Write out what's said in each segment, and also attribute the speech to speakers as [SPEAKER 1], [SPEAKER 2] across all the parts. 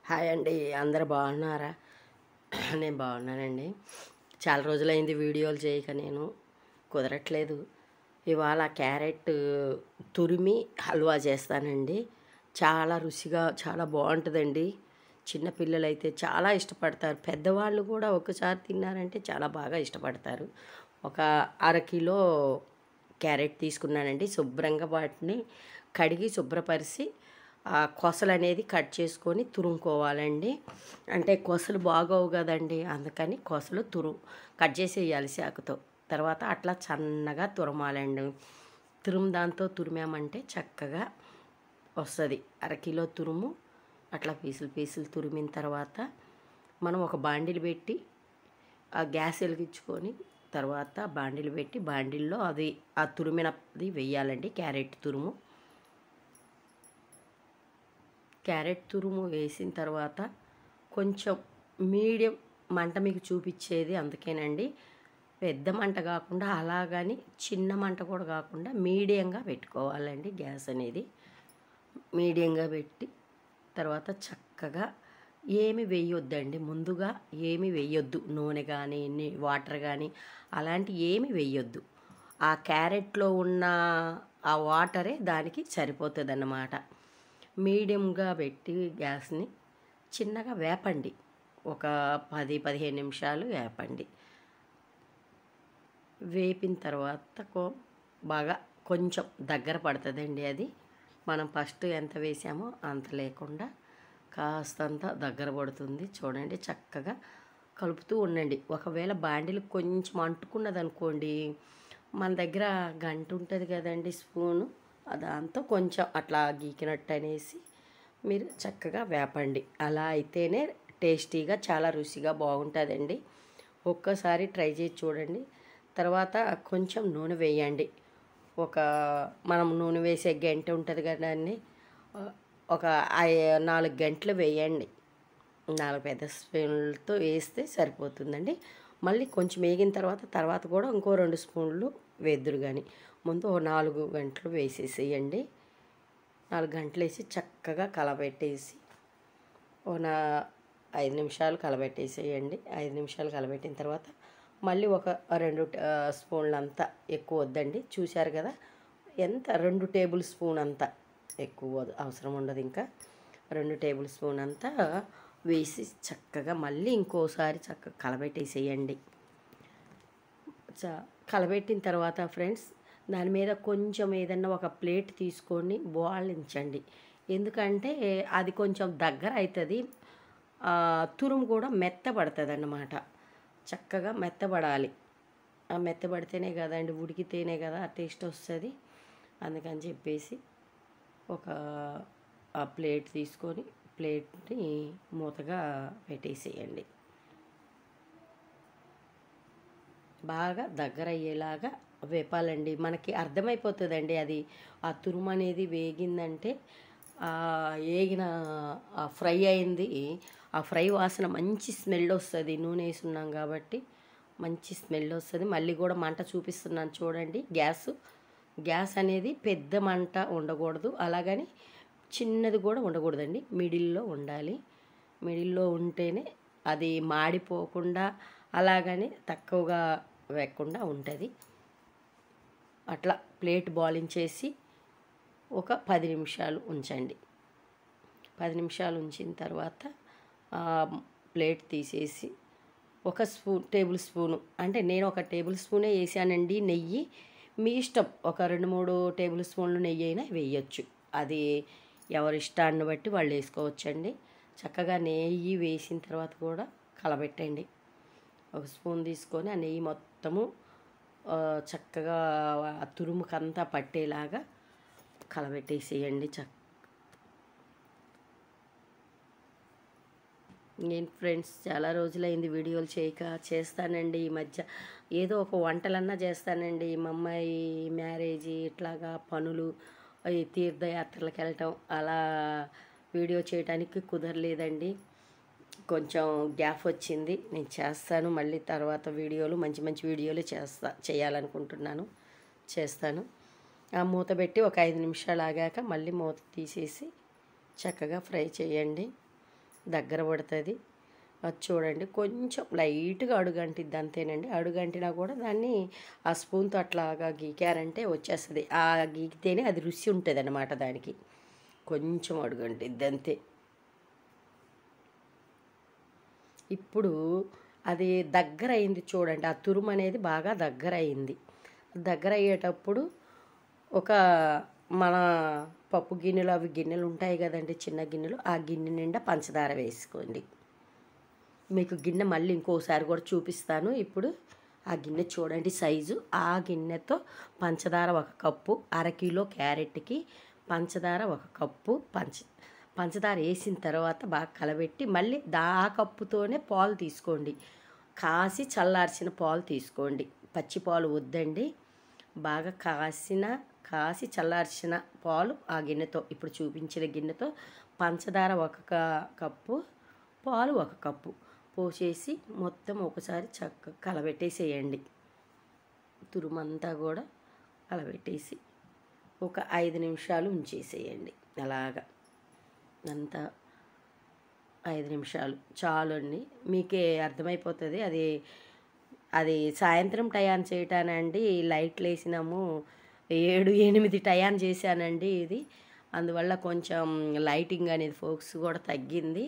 [SPEAKER 1] Hi అండి, అందరు బాగున్నారా? నేను బాగున్నానండి. చాలా రోజులైంది వీడియోలు చేయక, నేను కుదరట్లేదు. ఇవాళ క్యారెట్ తురిమి హల్వా చేస్తానండి. చాలా రుచిగా చాలా బాగుంటుందండి. చిన్నపిల్లలు అయితే చాలా ఇష్టపడతారు, పెద్దవాళ్ళు కూడా ఒకసారి తిన్నారంటే చాలా బాగా ఇష్టపడతారు. ఒక అరకిలో క్యారెట్ తీసుకున్నానండి. శుభ్రంగా వాటిని కడిగి శుభ్రపరిచి ఆ కొసలు అనేది కట్ చేసుకొని తురుముకోవాలండి. అంటే కొసలు బాగోవు కదండి, అందుకని కొసలు కట్ చేసేయాలి చాకుతో. తర్వాత అట్లా సన్నగా తురమాలండి. దాంతో తురిమామంటే చక్కగా వస్తుంది. అరకిలో తురుము అట్లా పీసులు తురిమిన తర్వాత మనం ఒక బాండిల్ పెట్టి ఆ గ్యాస్ వెలిగించుకొని తర్వాత బాండిల్ పెట్టి బాండిల్లో అది ఆ తురిమినది వేయాలండి. క్యారెట్ తురుము వేసిన తర్వాత కొంచెం మీడియం మంట మీకు చూపించేది అందుకేనండి. పెద్ద మంట కాకుండా అలాగని చిన్న మంట కూడా కాకుండా మీడియంగా పెట్టుకోవాలండి. గ్యాస్ అనేది మీడియంగా పెట్టి తర్వాత చక్కగా ఏమి వేయొద్దండి. ముందుగా ఏమి వేయొద్దు, నూనె కానీ వాటర్ కానీ అలాంటి ఏమి వేయొద్దు. ఆ క్యారెట్లో ఉన్న ఆ వాటరే దానికి సరిపోతుంది అన్నమాట. మీడియంగా పెట్టి గ్యాస్ని చిన్నగా వేపండి. ఒక 10-15 నిమిషాలు వేపండి. వేపిన తర్వాత బాగా కొంచెం దగ్గర పడుతుందండి. అది మనం ఫస్ట్ ఎంత వేసామో అంత లేకుండా కాస్తంత దగ్గర పడుతుంది. చూడండి, చక్కగా కలుపుతూ ఉండండి. ఒకవేళ బాండిలు కొంచెం అంటుకున్నది అనుకోండి, మన దగ్గర గంట ఉంటుంది కదండి, స్పూను, దాంతో కొంచెం అట్లా గీకినట్టు అనేసి మీరు చక్కగా వేపండి. అలా అయితేనే టేస్టీగా చాలా రుచిగా బాగుంటుందండి. ఒక్కసారి ట్రై చేసి చూడండి. తర్వాత కొంచెం నూనె వేయండి. మనం నూనె వేసే గంట ఉంటుంది కదండి, ఒక 4 గంటలు వేయండి. 4 పెద్ద స్పూన్లతో వేస్తే సరిపోతుందండి. మళ్ళీ కొంచెం వేగిన తర్వాత కూడా ఇంకో 2 స్పూన్లు వేద్దురు. కానీ ముందు 4 గంటలు వేసేసేయండి. 4 గంటలు వేసి చక్కగా కలబెట్టేసి 5 నిమిషాలు కలబెట్టేసేయండి. 5 నిమిషాలు కలబెట్టిన తర్వాత మళ్ళీ ఒక 2 స్పూన్లంతా, ఎక్కువ వద్దండి. చూశారు కదా ఎంత, 2 టేబుల్ స్పూన్ అంతా, ఎక్కువ అవసరం ఉండదు. ఇంకా 2 టేబుల్ స్పూన్ అంతా వేసి చక్కగా మళ్ళీ ఇంకోసారి చక్కగా కలబెట్టేసేయండి. కలబెట్టిన తర్వాత ఫ్రెండ్స్, దాని మీద కొంచెం ఏదన్నా ఒక ప్లేట్ తీసుకొని బోళించండి. ఎందుకంటే అది కొంచెం దగ్గర అవుతుంది, తురుము కూడా మెత్తబడుతుంది అన్నమాట. చక్కగా మెత్తబడాలి. ఆ మెత్తబడితేనే కదండి, ఉడికితేనే కదా ఆ టేస్ట్ వస్తుంది. అందుకని చెప్పేసి ఒక ప్లేట్ తీసుకొని ప్లేట్ని మూతగా పెట్టేసేయండి. బాగా దగ్గర అయ్యేలాగా వేపాలండి. మనకి అర్థమైపోతుందండి అది ఆ తురుము అనేది వేగిందంటే, వేగిన ఫ్రై అయింది. ఆ ఫ్రై వాసన మంచి స్మెల్ వస్తుంది. నూనె వేసున్నాం కాబట్టి మంచి స్మెల్ వస్తుంది. మళ్ళీ కూడా మంట చూపిస్తున్నాను చూడండి. గ్యాస్ అనేది పెద్ద మంట ఉండకూడదు, అలాగని చిన్నది కూడా ఉండకూడదండి. మిడిల్లో ఉండాలి. మిడిల్లో ఉంటేనే అది మాడిపోకుండా అలాగని తక్కువగా వేయకుండా ఉంటుంది. అట్లా ప్లేట్ బాలించేసి ఒక 10 నిమిషాలు ఉంచండి. 10 నిమిషాలు ఉంచిన తర్వాత ప్లేట్ తీసేసి ఒక టేబుల్ స్పూను, అంటే నేను ఒక టేబుల్ స్పూనే వేసానండి నెయ్యి. మీ ఇష్టం, ఒక 2-3 టేబుల్ స్పూన్లు నెయ్యి అయినా వేయచ్చు. అది ఎవరి ఇష్టాన్ని బట్టి వాళ్ళు వేసుకోవచ్చండి. చక్కగా నెయ్యి వేసిన తర్వాత కూడా కలబెట్టండి. ఒక స్పూన్ తీసుకొని ఆ నెయ్యి మొత్తము చక్కగా ఆ తురుముకంతా పట్టేలాగా కలబెట్టేసేయండి. నేను ఫ్రెండ్స్ చాలా రోజులైంది వీడియోలు చేస్తానండి. ఈ మధ్య ఏదో ఒక వంటలన్నా చేస్తానండి. మా అమ్మాయి మ్యారేజీ, ఇట్లాగా పనులు, ఈ తీర్థయాత్రలకు వెళ్ళటం, అలా వీడియో చేయడానికి కుదరలేదండి. కొంచెం గ్యాప్ వచ్చింది. నేను చేస్తాను మళ్ళీ తర్వాత వీడియోలు, మంచి మంచి వీడియోలు చేయాలనుకుంటున్నాను. చేస్తాను. ఆ మూత పెట్టి ఒక 5 నిమిషాలు ఆగాక మళ్ళీ మూత తీసేసి చక్కగా ఫ్రై చేయండి. దగ్గర పడుతుంది. అది చూడండి కొంచెం లైట్గా అడుగంటిద్ది అంతేనండి. అడుగంటినా కూడా దాన్ని ఆ స్పూన్తో అట్లాగా గీకారంటే వచ్చేస్తుంది. ఆ గీకితేనే అది రుచి ఉంటుంది అన్నమాట దానికి. కొంచెం అడుగంటిద్ది అంతే. ఇప్పుడు అది దగ్గర అయింది చూడండి. ఆ తురుము అనేది బాగా దగ్గర అయింది. దగ్గర అయ్యేటప్పుడు ఒక మన పప్పు గిన్నెలు అవి గిన్నెలు ఉంటాయి కదండి, చిన్న గిన్నెలు, ఆ గిన్నె నిండా పంచదార వేసుకోండి. మీకు గిన్నె మళ్ళీ ఇంకోసారి కూడా చూపిస్తాను. ఇప్పుడు ఆ గిన్నె చూడండి సైజు. ఆ గిన్నెతో పంచదార 1 కప్పు, అరకిలో క్యారెట్కి పంచదార 1 కప్పు పంచదార వేసిన తర్వాత బాగా కలబెట్టి మళ్ళీ ఆ కప్పుతోనే పాలు తీసుకోండి. కాసి చల్లార్చిన పాలు తీసుకోండి. పచ్చి పాలు వద్దండి. బాగా కాసి చల్లార్చిన పాలు ఆ గిన్నెతో, ఇప్పుడు చూపించిన గిన్నెతో పంచదార 1 కప్పు, పాలు 1 కప్పు పోసేసి మొత్తం ఒకసారి చక్కగా కలబెట్టేసేయండి. తురుమంతా కూడా కలబెట్టేసి ఒక 5 నిమిషాలు ఉంచేసేయండి. అలాగా అంతా 5 నిమిషాలు చాలు అండి. మీకే అర్థమైపోతుంది. అది సాయంత్రం టయాన్ని చేయటానండి. లైట్లు వేసినాము 7, 8 టయాన్ని చేశానండి ఇది. అందువల్ల కొంచెం లైటింగ్ అనేది ఫోకస్ కూడా తగ్గింది.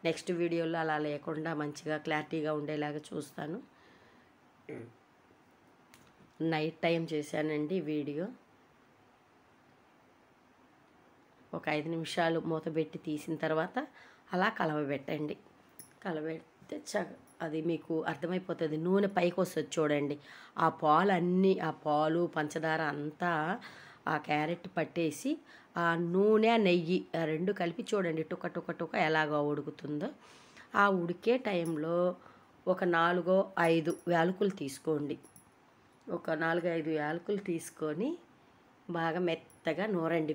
[SPEAKER 1] నెక్స్ట్ వీడియోలో అలా లేకుండా మంచిగా క్లారిటీగా ఉండేలాగా చూస్తాను. నైట్ టైం చేశానండి వీడియో. ఒక 5 నిమిషాలు మూత పెట్టి తీసిన తర్వాత అలా కలవబెట్టండి. కలబెడితే అది మీకు అర్థమైపోతుంది. నూనె పైకి వస్తుంది చూడండి. ఆ పాలు పంచదార అంతా ఆ క్యారెట్ పట్టేసి ఆ నూనె నెయ్యి రెండు కలిపి చూడండి టుక టుక టుక ఎలాగో ఉడుకుతుందో. ఆ ఉడికే టైంలో ఒక 4, 5 యాలకులు తీసుకోండి. ఒక 4, 5 యాలకులు తీసుకొని బాగా మెత్తగా నూరండి.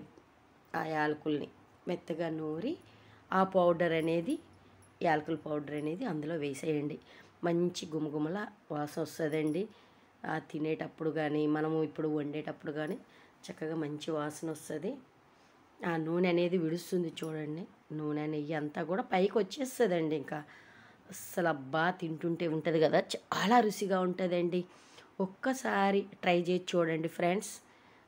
[SPEAKER 1] ఆ యాలకుల్ని మెత్తగా నూరి ఆ పౌడర్ అనేది, యాలకుల పౌడర్ అనేది అందులో వేసేయండి. మంచి గుమగుమల వాసన వస్తుందండి. తినేటప్పుడు కానీ మనము ఇప్పుడు వండేటప్పుడు కానీ చక్కగా మంచి వాసన వస్తుంది. ఆ నూనె అనేది విడుస్తుంది చూడండి. నూనె నెయ్యి అంతా కూడా పైకి వచ్చేస్తుందండి. ఇంకా అస్సలు అబ్బా తింటుంటే ఉంటుంది కదా, చాలా రుచిగా ఉంటుందండి. ఒక్కసారి ట్రై చేసి చూడండి ఫ్రెండ్స్.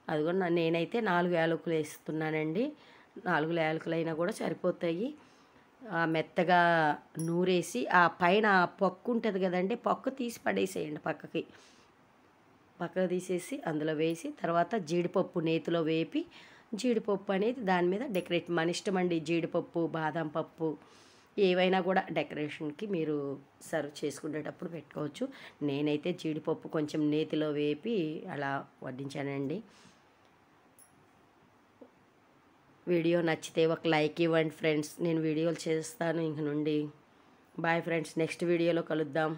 [SPEAKER 1] అది కూడా నేనైతే 4 యాలకులు వేస్తున్నానండి. 4 యాలకులు అయినా కూడా సరిపోతాయి. మెత్తగా నూరేసి ఆ పైన పొక్కు ఉంటుంది కదండి, పొక్కు తీసి పడేసేయండి పక్కకు తీసేసి అందులో వేసి తర్వాత జీడిపప్పు నేతిలో వేపి, జీడిపప్పు అనేది దాని మీద డెకరేట్ మన ఇష్టం అండి. జీడిపప్పు, బాదం పప్పు ఏవైనా కూడా డెకరేషన్కి మీరు సర్వ్ చేసుకునేటప్పుడు పెట్టుకోవచ్చు. నేనైతే జీడిపప్పు కొంచెం నేతిలో వేపి అలా వడ్డించానండి. వీడియో నచ్చితే ఒక లైక్ ఇవ్వండి ఫ్రెండ్స్. నేను వీడియోలు చేస్తాను ఇంక నుండి. బాయ్ ఫ్రెండ్స్, నెక్స్ట్ వీడియోలో కలుద్దాం.